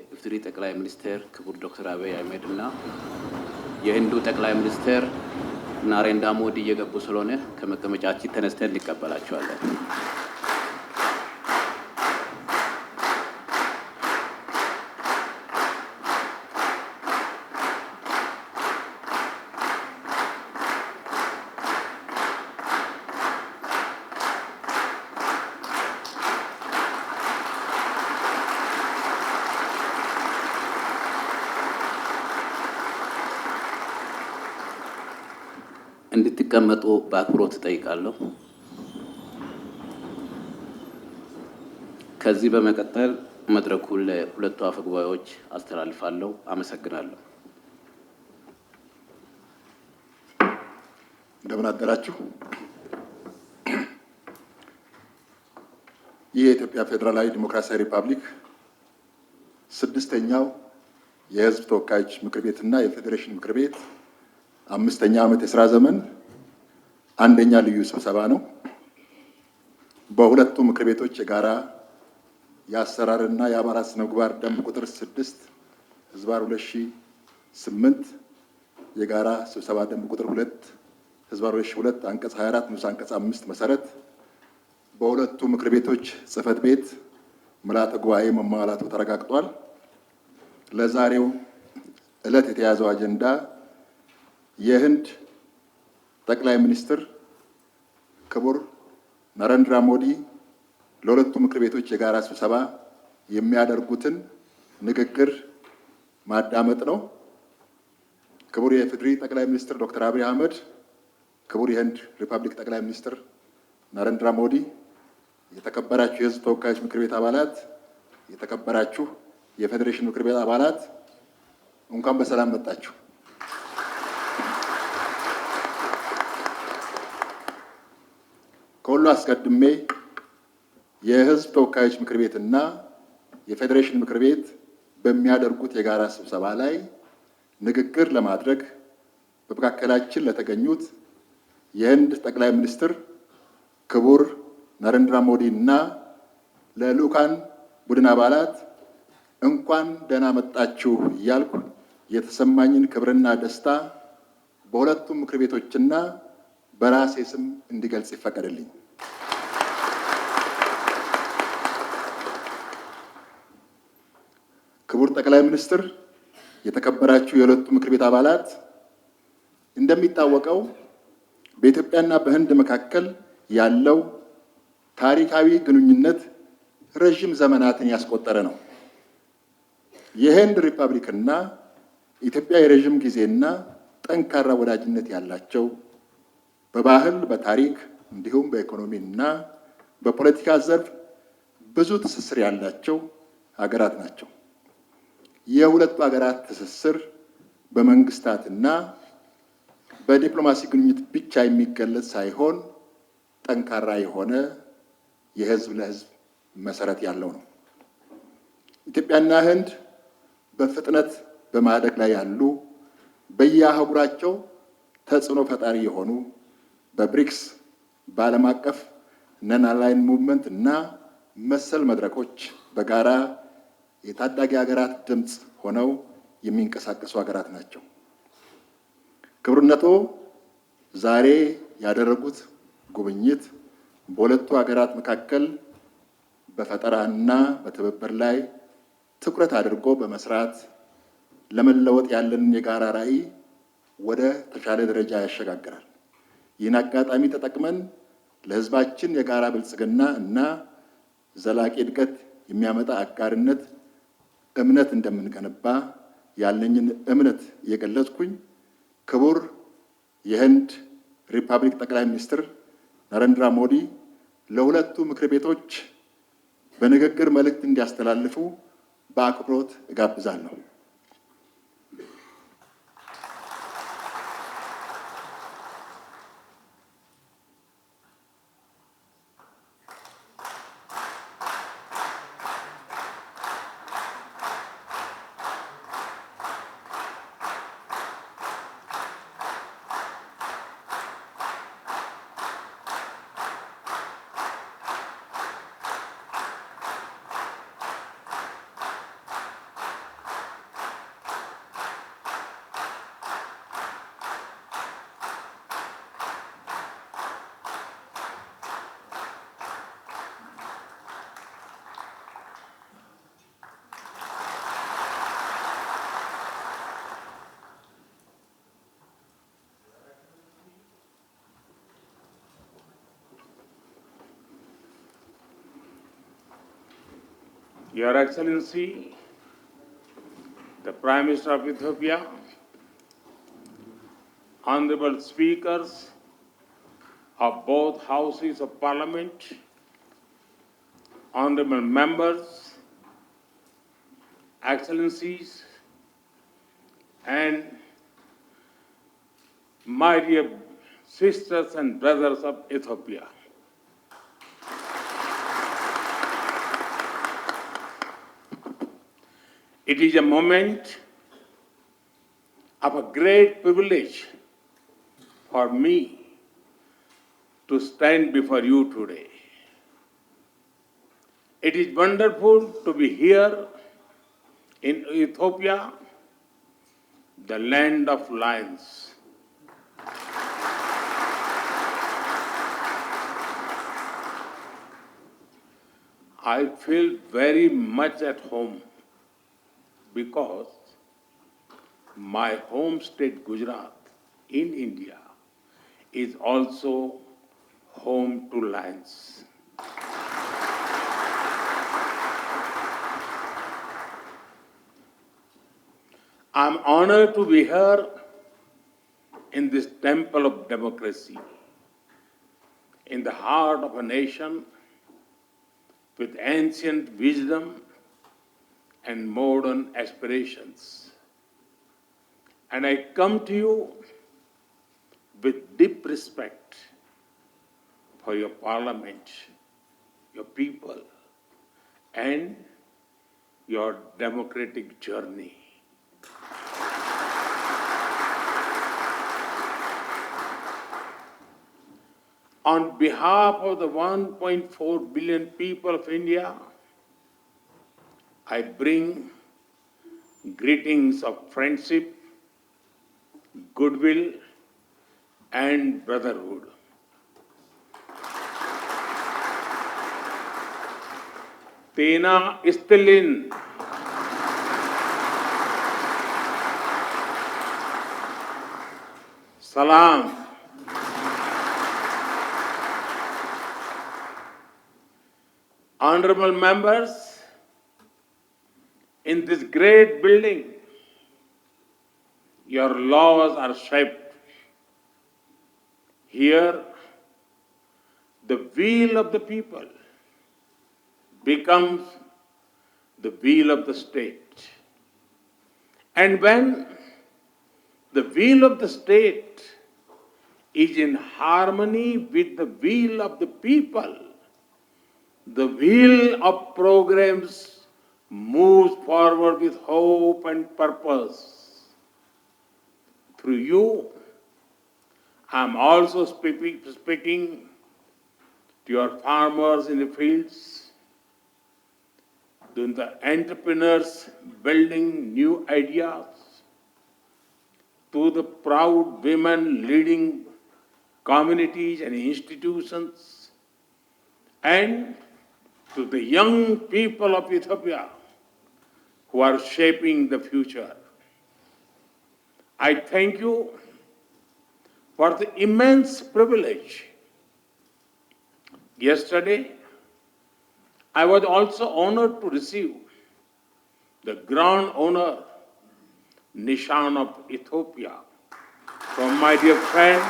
የኢፌዴሪ ጠቅላይ ሚኒስትር ክቡር ዶክተር አብይ አህመድ እና የህንዱ ጠቅላይ ሚኒስትር ናሬንድራ ሞዲ እየገቡ ስለሆነ ከመቀመጫችን ተነስተን እንቀበላቸዋለን። እንድትቀመጡ በአክብሮት እጠይቃለሁ። ከዚህ በመቀጠል መድረኩን ለሁለቱ አፈ ጉባኤዎች አስተላልፋለሁ። አመሰግናለሁ። እንደምን አደራችሁ። የኢትዮጵያ ፌዴራላዊ ዲሞክራሲያዊ ሪፐብሊክ ስድስተኛው የህዝብ ተወካዮች ምክር ቤትና የፌዴሬሽን ምክር ቤት አምስተኛ ዓመት የሥራ ዘመን አንደኛ ልዩ ስብሰባ ነው። በሁለቱ ምክር ቤቶች የጋራ የአሰራርና የአባላት ስነ ምግባር ደንብ ቁጥር 6/2008 የጋራ ስብሰባ ደንብ ቁጥር 2/2002 አንቀጽ 24 ንዑስ አንቀጽ 5 መሰረት በሁለቱ ምክር ቤቶች ጽህፈት ቤት ምልዓተ ጉባኤ መሟላቱ ተረጋግጧል። ለዛሬው ዕለት የተያዘው አጀንዳ የህንድ ጠቅላይ ሚኒስትር ክቡር ናሬንድራ ሞዲ ለሁለቱ ምክር ቤቶች የጋራ ስብሰባ የሚያደርጉትን ንግግር ማዳመጥ ነው። ክቡር የኢፌዴሪ ጠቅላይ ሚኒስትር ዶክተር አብይ አህመድ፣ ክቡር የህንድ ሪፐብሊክ ጠቅላይ ሚኒስትር ናሬንድራ ሞዲ፣ የተከበራችሁ የህዝብ ተወካዮች ምክር ቤት አባላት፣ የተከበራችሁ የፌዴሬሽን ምክር ቤት አባላት እንኳን በሰላም መጣችሁ። ከሁሉ አስቀድሜ የህዝብ ተወካዮች ምክር ቤትና የፌዴሬሽን ምክር ቤት በሚያደርጉት የጋራ ስብሰባ ላይ ንግግር ለማድረግ በመካከላችን ለተገኙት የህንድ ጠቅላይ ሚኒስትር ክቡር ናሬንድራ ሞዲ እና ለልኡካን ቡድን አባላት እንኳን ደህና መጣችሁ እያልኩ የተሰማኝን ክብርና ደስታ በሁለቱም ምክር ቤቶችና በራሴ ስም እንዲገልጽ ይፈቀድልኝ። ክቡር ጠቅላይ ሚኒስትር፣ የተከበራችሁ የሁለቱ ምክር ቤት አባላት፣ እንደሚታወቀው በኢትዮጵያና በህንድ መካከል ያለው ታሪካዊ ግንኙነት ረዥም ዘመናትን ያስቆጠረ ነው። የህንድ ሪፐብሊክና ኢትዮጵያ የረዥም ጊዜና ጠንካራ ወዳጅነት ያላቸው በባህል፣ በታሪክ እንዲሁም በኢኮኖሚና በፖለቲካ ዘርፍ ብዙ ትስስር ያላቸው ሀገራት ናቸው። የሁለቱ ሀገራት ትስስር በመንግስታትና በዲፕሎማሲ ግንኙነት ብቻ የሚገለጽ ሳይሆን ጠንካራ የሆነ የህዝብ ለህዝብ መሰረት ያለው ነው። ኢትዮጵያና ህንድ በፍጥነት በማደግ ላይ ያሉ በየአህጉራቸው ተጽዕኖ ፈጣሪ የሆኑ በብሪክስ፣ በዓለም አቀፍ ነን አላይን ሙቭመንት እና መሰል መድረኮች በጋራ የታዳጊ ሀገራት ድምፅ ሆነው የሚንቀሳቀሱ ሀገራት ናቸው። ክቡርነቶ ዛሬ ያደረጉት ጉብኝት በሁለቱ ሀገራት መካከል በፈጠራና በትብብር ላይ ትኩረት አድርጎ በመስራት ለመለወጥ ያለንን የጋራ ራዕይ ወደ ተሻለ ደረጃ ያሸጋግራል። ይህን አጋጣሚ ተጠቅመን ለህዝባችን የጋራ ብልጽግና እና ዘላቂ እድገት የሚያመጣ አጋርነት እምነት እንደምንገነባ ያለኝን እምነት እየገለጽኩኝ ክቡር የህንድ ሪፐብሊክ ጠቅላይ ሚኒስትር ናሬንድራ ሞዲ ለሁለቱ ምክር ቤቶች በንግግር መልእክት እንዲያስተላልፉ በአክብሮት እጋብዛለሁ። Your Excellency, the Prime Minister of Ethiopia, Honorable Speakers of both Houses of Parliament, Honorable Members, Excellencies, and my dear sisters and brothers of Ethiopia. It is a moment of a great privilege for me to stand before you today. It is wonderful to be here in Ethiopia, the land of lions. I feel very much at home because my home state Gujarat in India is also home to lions. I'm honored to be here in this temple of democracy, in the heart of a nation with ancient wisdom and modern aspirations. And I come to you with deep respect for your parliament, your people, and your democratic journey. On behalf of the 1.4 billion people of India, I bring greetings of friendship, goodwill, and brotherhood. Tena istilin. Salam. Honorable members, in this great building, your laws are shaped. Here, the will of the people becomes the will of the state. And when the will of the state is in harmony with the will of the people, the wheel of programs moves forward with hope and purpose. Through you, I am also speaking to your farmers in the fields, to the entrepreneurs building new ideas, to the proud women leading communities and institutions, and to the young people of Ethiopia who are shaping the future. I thank you for the immense privilege. Yesterday, I was also honored to receive the Grand Honor Nishan of Ethiopia from my dear friend,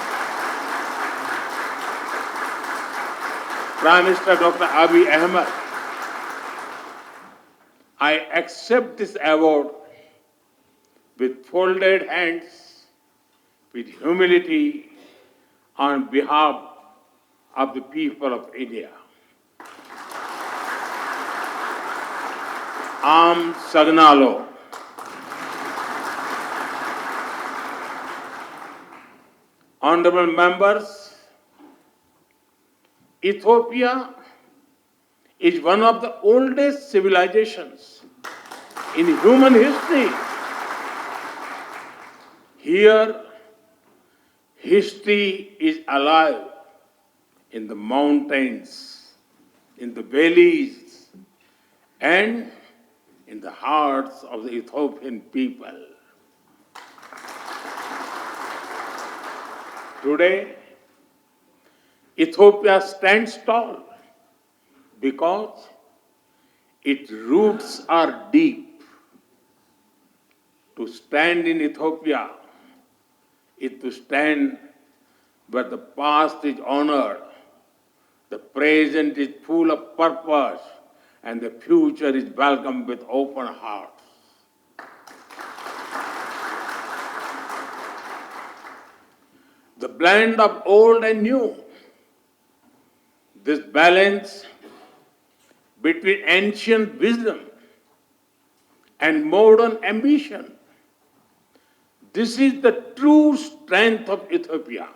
Prime Minister Dr. Abiy Ahmed. I accept this award with folded hands, with humility on behalf of the people of India. Am Sagnalo. Honorable members, Ethiopia is one of the oldest civilizations in human history. Here, history is alive in the mountains, in the valleys, and in the hearts of the Ethiopian people. Today, Ethiopia stands tall because Its roots are deep. To stand in Ethiopia is to stand where the past is honored, the present is full of purpose, and the future is welcomed with open hearts. The blend of old and new, this balance between ancient wisdom and modern ambition, this is the true strength of Ethiopia.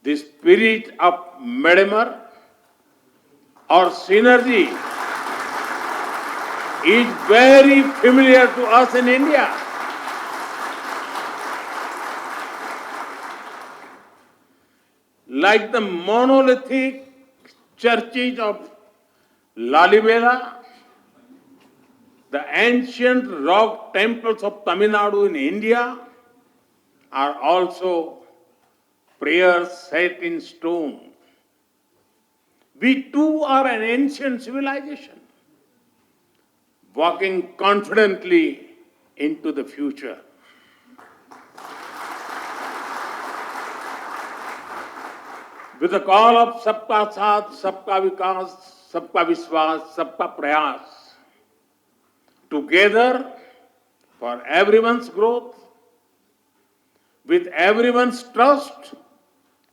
The spirit of Medemer or synergy is very familiar to us in India. Like the monolithic churches of Lalibela, the ancient rock temples of Tamil Nadu in India are also prayers set in stone. We too are an ancient civilization, walking confidently into the future. With the call of Sabka Saath, Sabka Vikas, Sabka Vishwas, Sabka Prayas, together for everyone's growth, with everyone's trust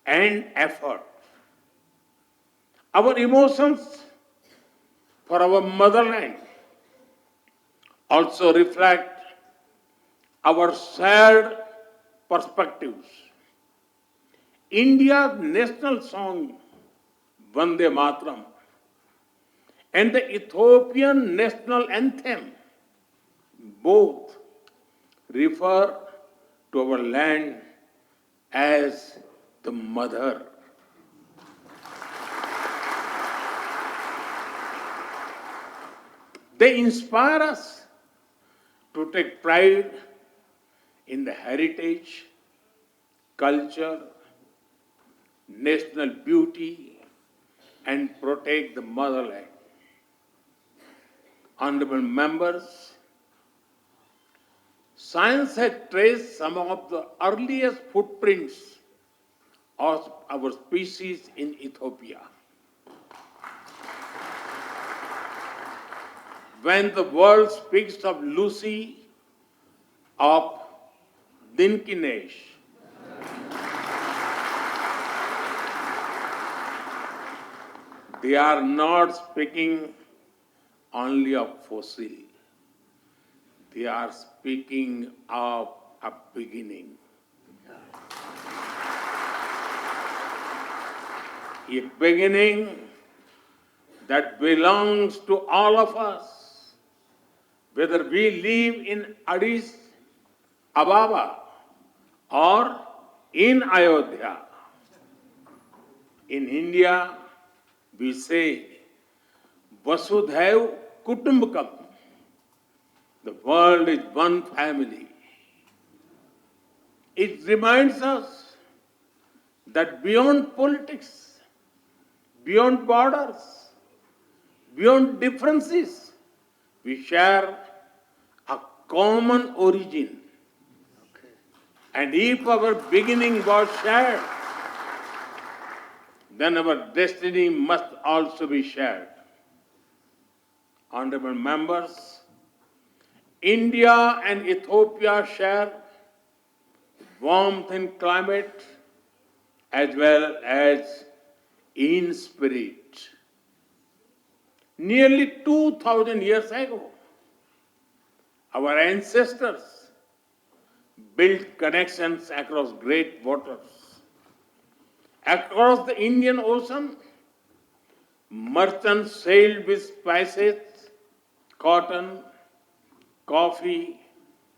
and effort. Our emotions for our motherland also reflect our shared perspectives. India's national song, Vande Mataram, and the Ethiopian national anthem, both refer to our land as the mother. They inspire us to take pride in the heritage, culture, national beauty, and protect the motherland. Honorable members, science has traced some of the earliest footprints of our species in Ethiopia. When the world speaks of Lucy, of Dinkinesh, they are not speaking only of fossil. They are speaking of a beginning. A beginning that belongs to all of us, whether we live in Addis Ababa or in Ayodhya. In India, we say, Vasudhaiv Kutumbakam. The world is one family. It reminds us that beyond politics, beyond borders, beyond differences, we share a common origin. And if our beginning was shared, then our destiny must also be shared. Honorable members, India and Ethiopia share warmth in climate as well as in spirit. Nearly 2,000 years ago, our ancestors built connections across great waters. Across the Indian Ocean, merchants sailed with spices, cotton, coffee,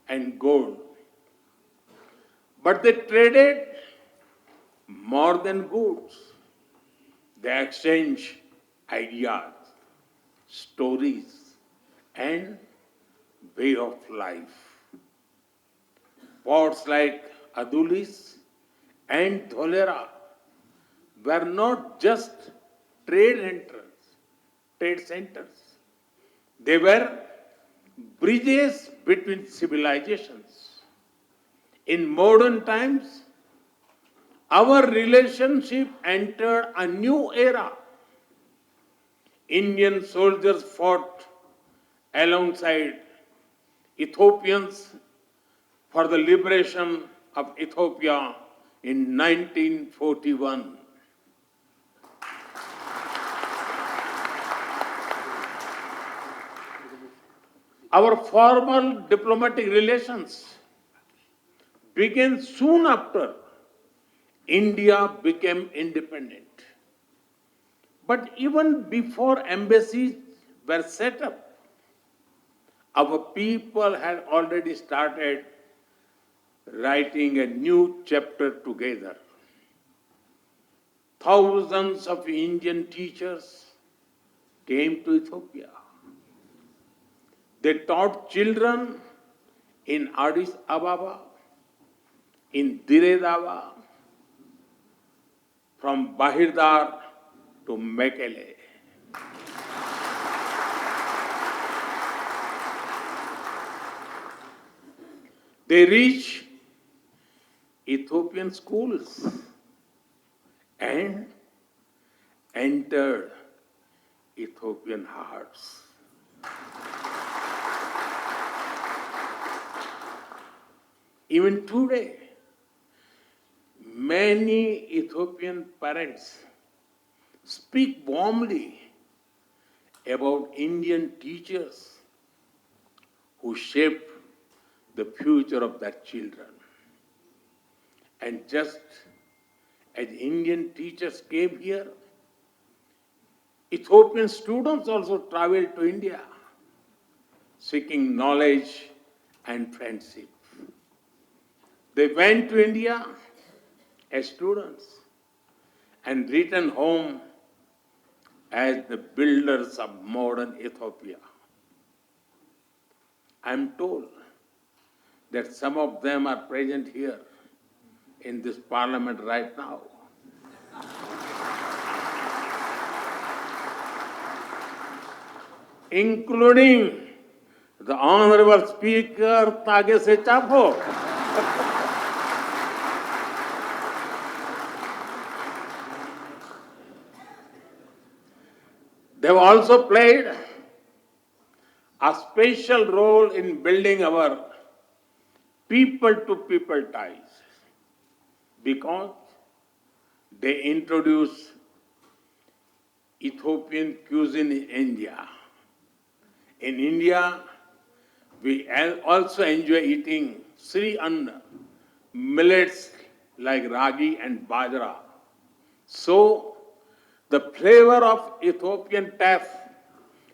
and gold. But they traded more than goods. They exchanged ideas, stories, and way of life. Ports like Adulis and Dholera were not just trade centers. They were bridges between civilizations. In modern times, our relationship entered a new era. Indian soldiers fought alongside Ethiopians for the liberation of Ethiopia in 1941. Our formal diplomatic relations began soon after India became independent. But even before embassies were set up, our people had already started writing a new chapter together. Thousands of Indian teachers came to Ethiopia. They taught children in Addis Ababa, in Diredava, from Bahirdar to Mekele. They reach Ethiopian schools and entered Ethiopian hearts. Even today, many Ethiopian parents speak warmly about Indian teachers who shaped the future of their children. And just as Indian teachers came here, Ethiopian students also traveled to India, seeking knowledge and friendship. They went to India as students and returned home as the builders of modern Ethiopia. I am told that some of them are present here in this parliament right now. Including the Honorable Speaker Tagese Chapo. They have also played a special role in building our people-to-people ties because they introduced Ethiopian cuisine in India. In India, we also enjoy eating Sri Anna, millets like ragi and bajra. So, the flavor of Ethiopian taf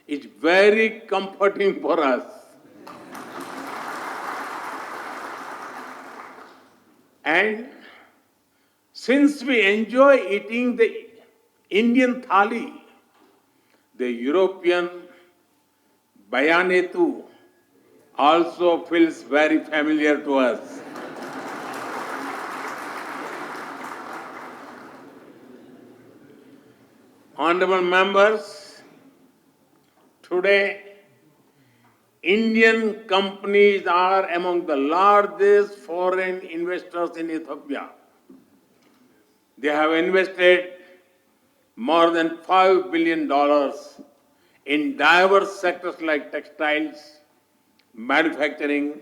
is very comforting for us. And since we enjoy eating the Indian thali, the European bayanetu also feels very familiar to us. Honorable members, today Indian companies are among the largest foreign investors in Ethiopia. They have invested more than $5 billion in diverse sectors like textiles, manufacturing,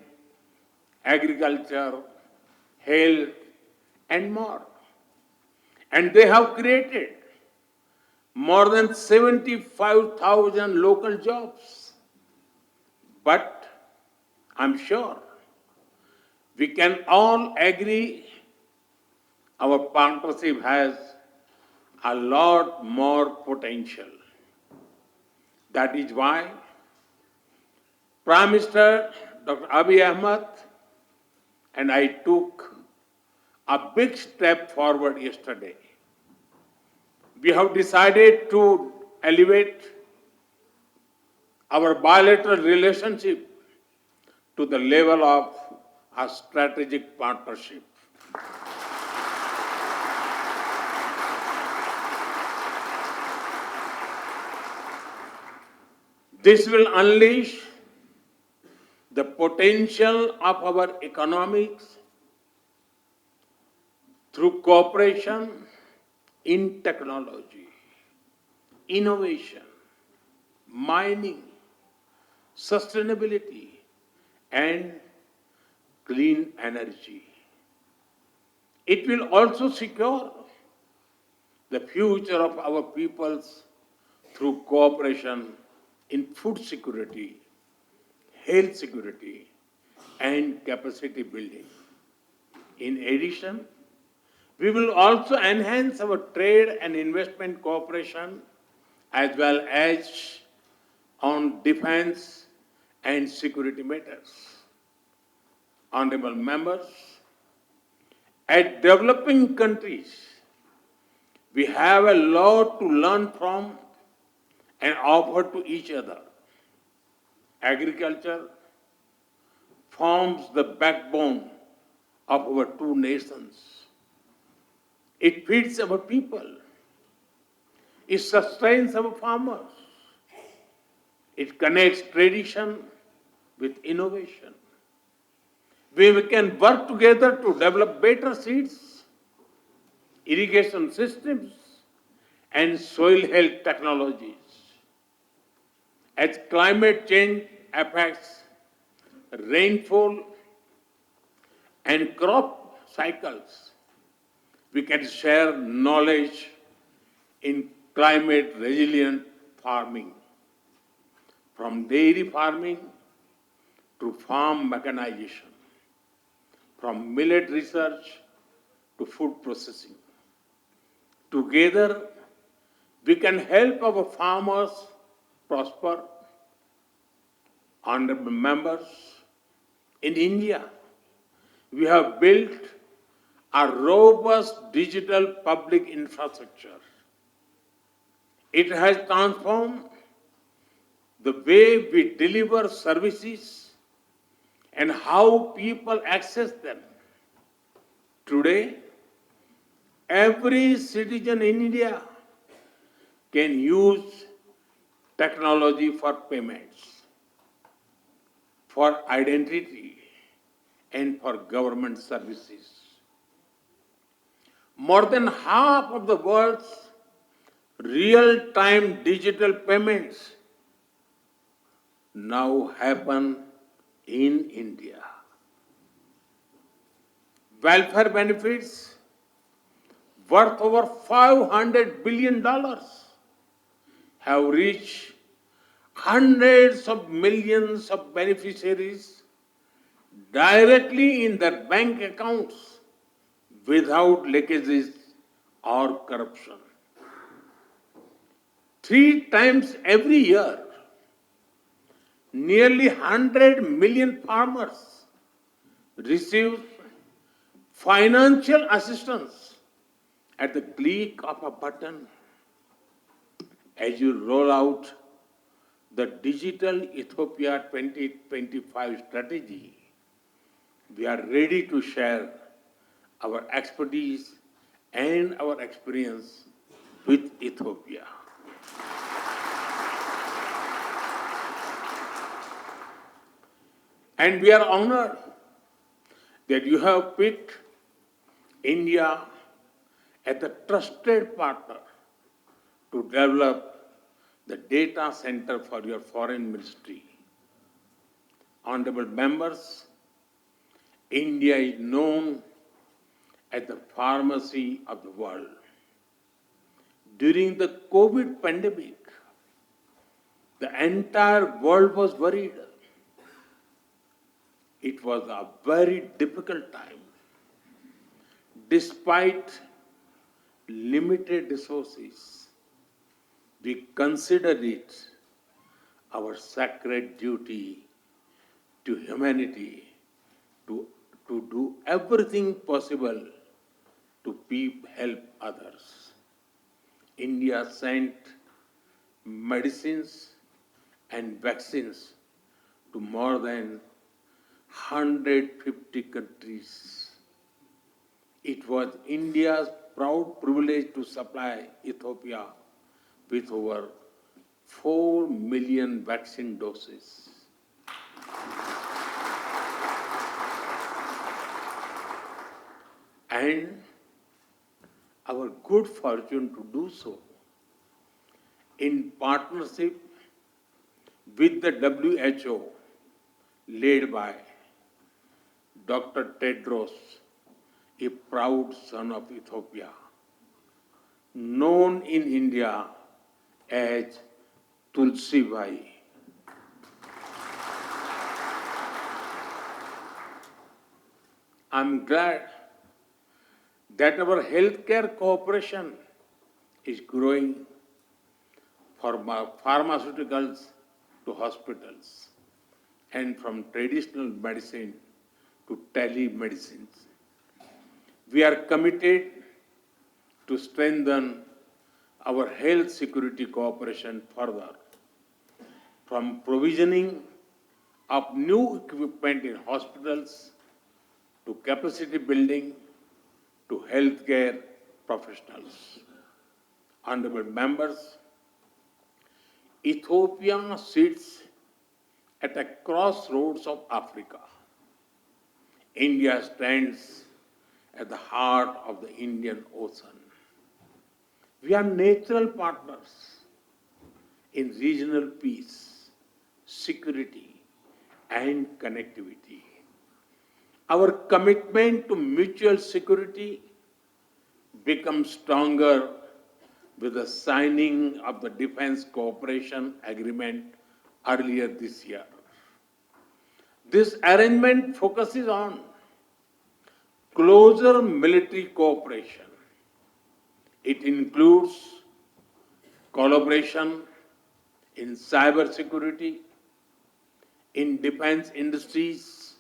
agriculture, health, and more. And they have created more than 75,000 local jobs. But I'm sure we can all agree our partnership has a lot more potential. That is why Prime Minister Dr. Abiy Ahmed and I took a big step forward yesterday. We have decided to elevate our bilateral relationship to the level of a strategic partnership. This will unleash the potential of our economics through cooperation in technology, innovation, mining, sustainability, and clean energy. It will also secure the future of our peoples through cooperation in food security, health security, and capacity building. In addition, we will also enhance our trade and investment cooperation as well as on defense and security matters. Honorable members, as developing countries, we have a lot to learn from and offer to each other. Agriculture forms the backbone of our two nations. It feeds our people. It sustains our farmers. It connects tradition with innovation. We can work together to develop better seeds, irrigation systems, and soil health technologies. As climate change affects rainfall and crop cycles, we can share knowledge in climate resilient farming, from dairy farming to farm mechanization, from millet research to food processing. Together, we can help our farmers prosper. Honorable members, in India, we have built a robust digital public infrastructure. It has transformed the way we deliver services and how people access them. Today, every citizen in India can use technology for payments, for identity, and for government services. More than half of the world's real-time digital payments now happen in India. Welfare benefits worth over $500 billion have reached hundreds of millions of beneficiaries directly in their bank accounts without leakages or corruption. 3 times every year, nearly 100 million farmers receive financial assistance at the click of a button. As you roll out the Digital Ethiopia 2025 strategy, we are ready to share our expertise and our experience with Ethiopia. And we are honored that you have picked India as a trusted partner to develop the data center for your foreign ministry. Honorable members, India is known as the pharmacy of the world. During the COVID pandemic, the entire world was worried. It was a very difficult time. Despite limited resources, we considered it our sacred duty to humanity to do everything possible to help others. India sent medicines and vaccines to more than 150 countries. It was India's proud privilege to supply Ethiopia with over 4 million vaccine doses. And our good fortune to do so in partnership with the WHO, led by Dr. Tedros, a proud son of Ethiopia, known in India as Tulsi Bhai. I'm glad that our healthcare cooperation is growing from pharmaceuticals to hospitals and from traditional medicine to telemedicines. We are committed to strengthen our health security cooperation further, from provisioning of new equipment in hospitals to capacity building to healthcare professionals. Honorable members, Ethiopia sits at a crossroads of Africa. India stands at the heart of the Indian Ocean. We are natural partners in regional peace, security, and connectivity. Our commitment to mutual security becomes stronger with the signing of the Defense Cooperation Agreement earlier this year. This arrangement focuses on closer military cooperation. It includes collaboration in cybersecurity, in defense industries,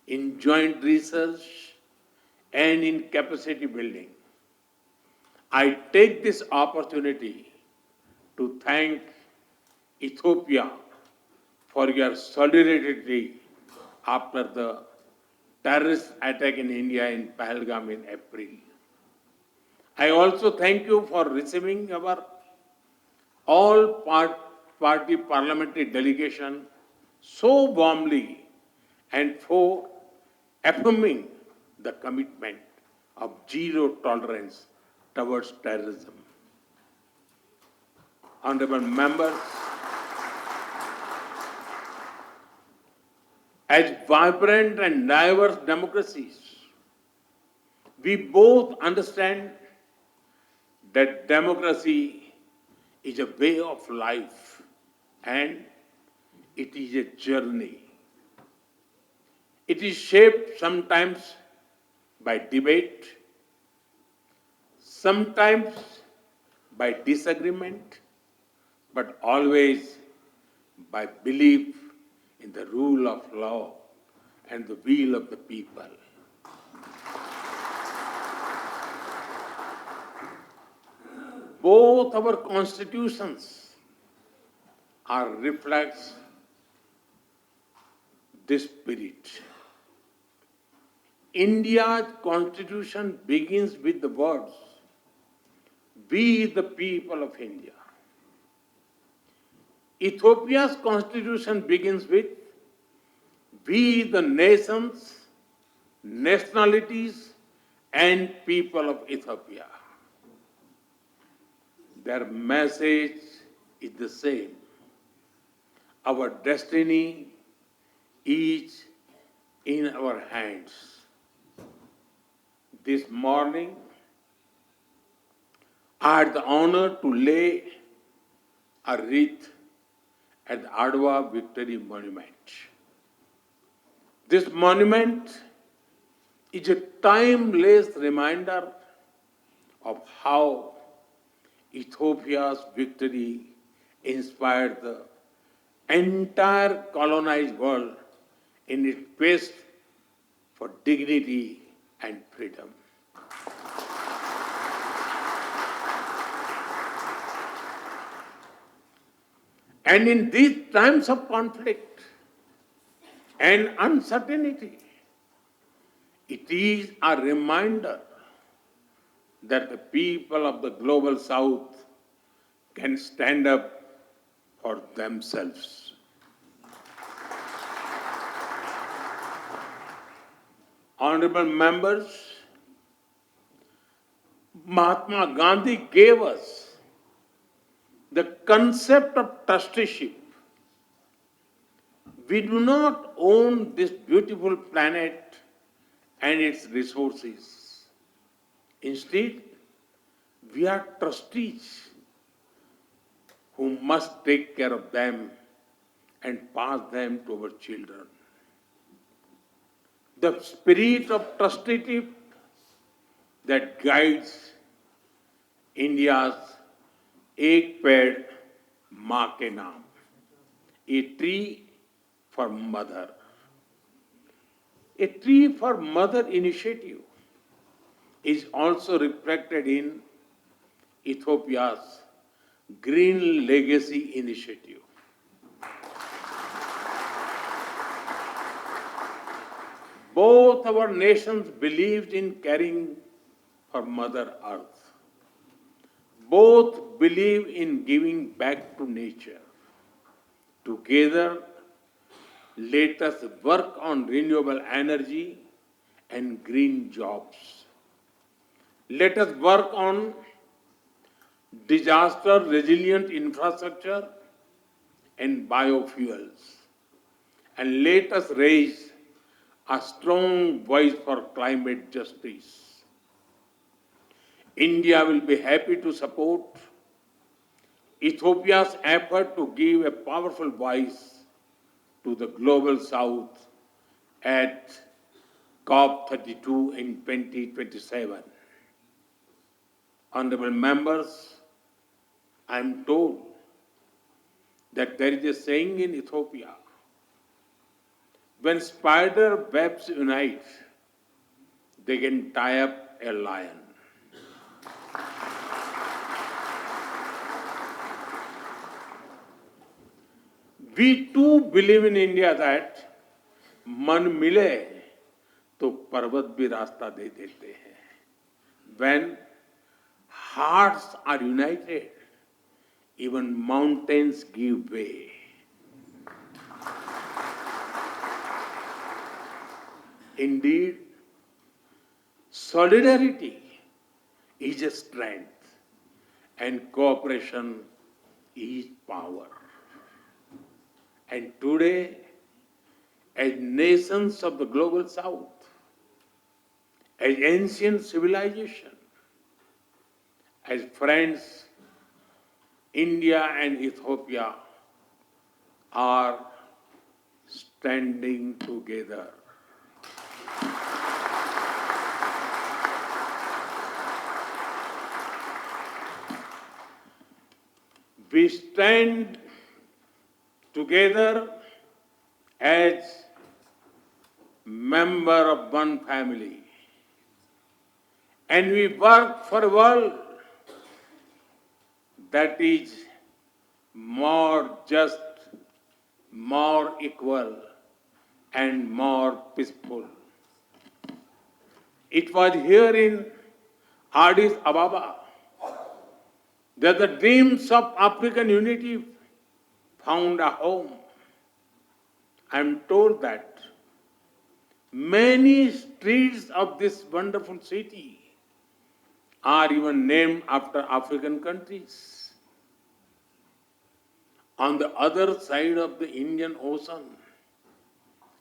in joint research, and in capacity building. I take this opportunity to thank Ethiopia for your solidarity after the terrorist attack in India in Pahalgam in April. I also thank you for receiving our all-party parliamentary delegation so warmly and for affirming the commitment of zero tolerance towards terrorism. Honorable members, as vibrant and diverse democracies, we both understand that democracy is a way of life and it is a journey. It is shaped sometimes by debate, sometimes by disagreement, but always by belief in the rule of law and the will of the people. Both our constitutions are reflects this spirit. India's constitution begins with the words, "We the people of India." Ethiopia's constitution begins with, "We the nations, nationalities, and people of Ethiopia." Their message is the same. Our destiny is in our hands. This morning, I had the honor to lay a wreath at the Adwa Victory Monument. This monument is a timeless reminder of how Ethiopia's victory inspired the entire colonized world in its quest for dignity and freedom. And in these times of conflict and uncertainty, it is a reminder that the people of the global south can stand up for themselves. Honorable members, Mahatma Gandhi gave us the concept of trusteeship. We do not own this beautiful planet and its resources. Instead, we are trustees who must take care of them and pass them to our children. The spirit of trusteeship that guides India's Ek Ped Maa Ke Naam, a tree for mother. A tree for mother initiative is also reflected in Ethiopia's Green Legacy Initiative. Both our nations believed in caring for Mother Earth. Both believe in giving back to nature. Together, let us work on renewable energy and green jobs. Let us work on disaster-resilient infrastructure and biofuels. And let us raise a strong voice for climate justice. India will be happy to support Ethiopia's effort to give a powerful voice to the global south at COP32 in 2027. Honorable members, I am told that there is a saying in Ethiopia, when spider webs unite, they can tie up a lion. We too believe in India that man mile to parvat bhi rasta de dete hain. When hearts are united, even mountains give way. Indeed, solidarity is a strength and cooperation is power. And today, as nations of the global south, as ancient civilization, as friends, India and Ethiopia are standing together. We stand together as member of one family, and we work for a world that is more just, more equal, and more peaceful. It was here in Addis Ababa that the dreams of African unity found a home. I am told that many streets of this wonderful city are even named after African countries. On the other side of the Indian Ocean,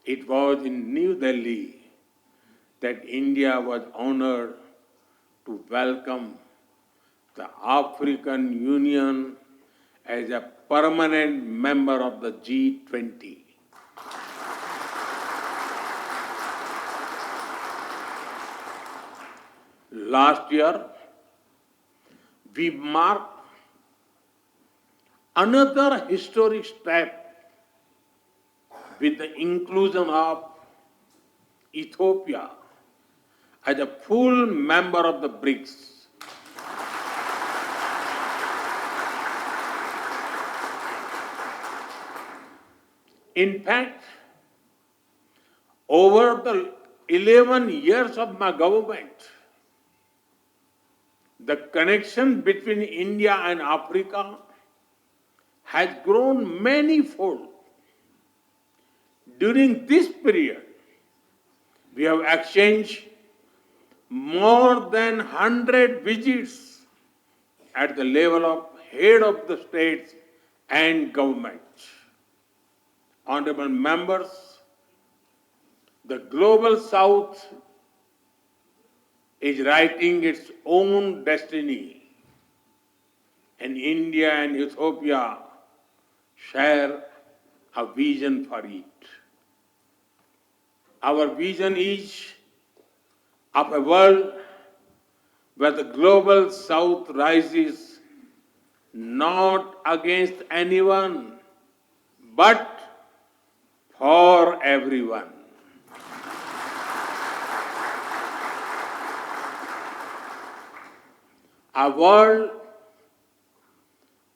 it was in New Delhi that India was honored to welcome the African Union as a permanent member of the G20. Last year, we marked another historic step with the inclusion of Ethiopia as a full member of the BRICS. In fact, over the 11 years of my government, the connection between India and Africa has grown manifold. During this period, we have exchanged more than 100 visits at the level of head of the states and governments. Honorable members, the global south is writing its own destiny, and India and Ethiopia share a vision for it. Our vision is of a world where the global south rises not against anyone, but for everyone. A world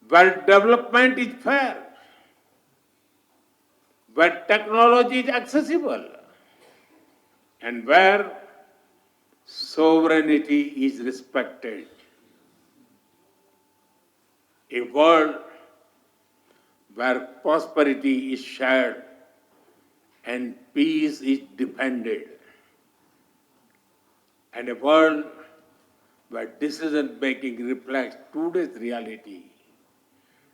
where development is fair, where technology is accessible, and where sovereignty is respected. A world where prosperity is shared and peace is defended. And a world where decision making reflects today's reality,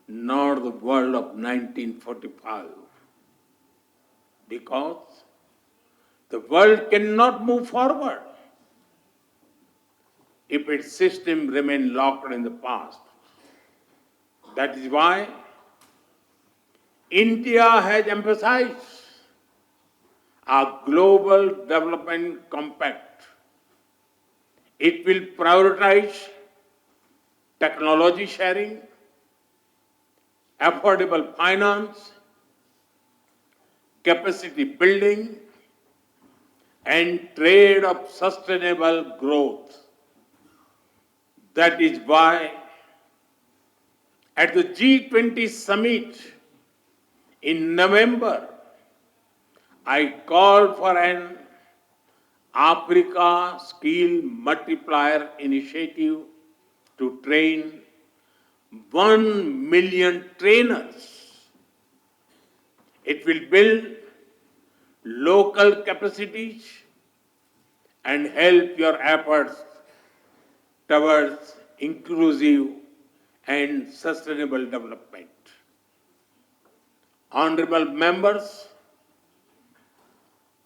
not the world of 1945. Because the world cannot move forward if its system remains locked in the past. That is why India has emphasized a global development compact. It will prioritize technology sharing, affordable finance, capacity building, and trade of sustainable growth. That is why at the G20 summit in November, I called for an Africa Skill Multiplier Initiative to train 1 million trainers. It will build local capacities and help your efforts towards inclusive and sustainable development. Honorable members,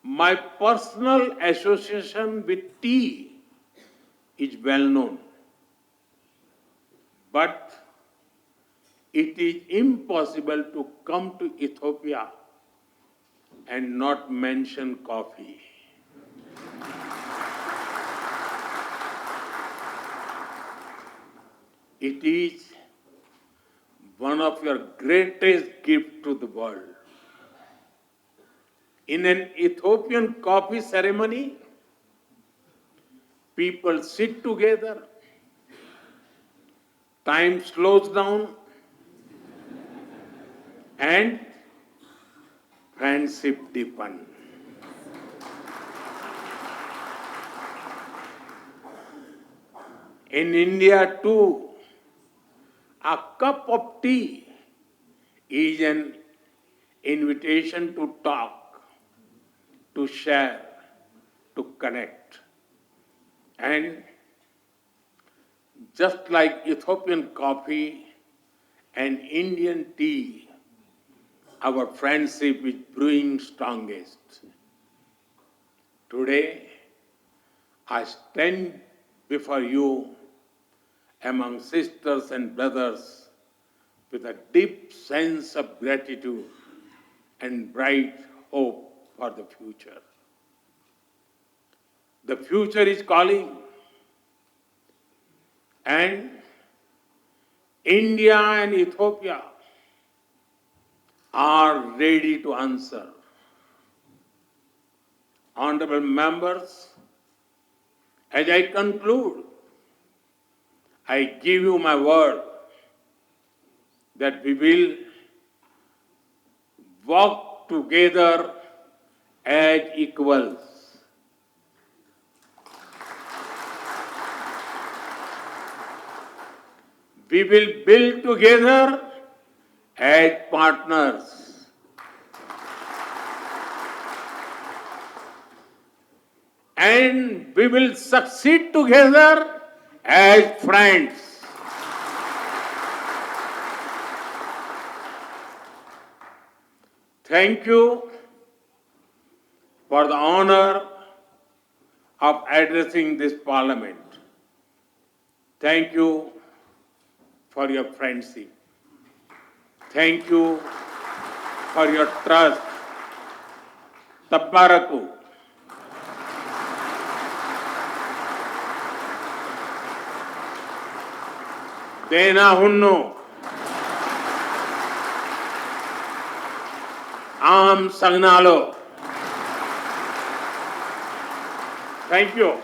my personal association with tea is well known, but it is impossible to come to Ethiopia and not mention coffee. It is one of your greatest gifts to the world. In an Ethiopian coffee ceremony, people sit together, time slows down, and friendship deepens. In India too, a cup of tea is an invitation to talk, to share, to connect. And just like Ethiopian coffee and Indian tea, our friendship is brewing strongest. Today, I stand before you among sisters and brothers with a deep sense of gratitude and bright hope for the future. The future is calling, and India and Ethiopia are ready to answer. Honorable members, as I conclude, I give you my word that we will work together as equals. We will build together as partners. And we will succeed together as friends. Thank you for the honor of addressing this parliament. Thank you for your friendship. Thank you for your trust. Tabbaraku. Dena hunno. Am sagnalo. Thank you.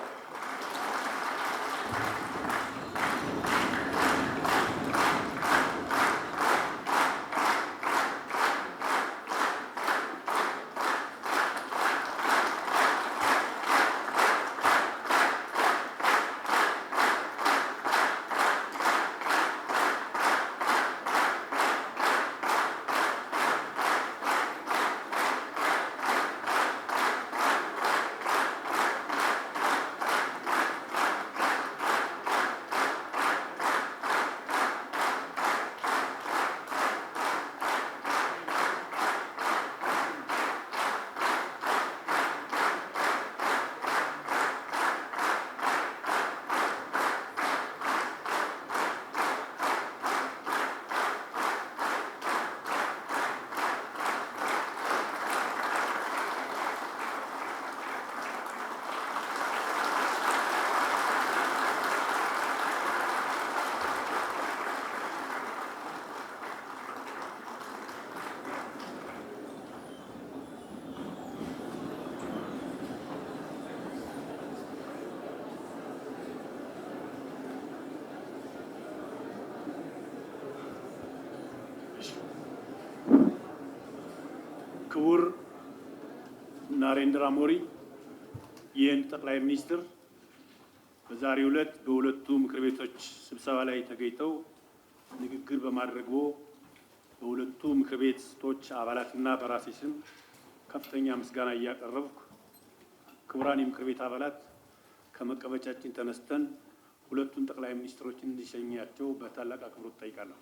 ክቡር ናሬንድራ የህንዱ ጠቅላይ ሚኒስትር በዛሬው ዕለት በሁለቱ ምክር ቤቶች ስብሰባ ላይ ተገኝተው ንግግር በማድረጉ በሁለቱ ምክር ቤቶች አባላትና በራሴ ስም ከፍተኛ ምስጋና እያቀረብኩ ክቡራን የምክር ቤት አባላት ከመቀመጫችን ተነስተን ሁለቱን ጠቅላይ ሚኒስትሮችን እንዲሸኛቸው በታላቅ አክብሮት ጠይቃለሁ።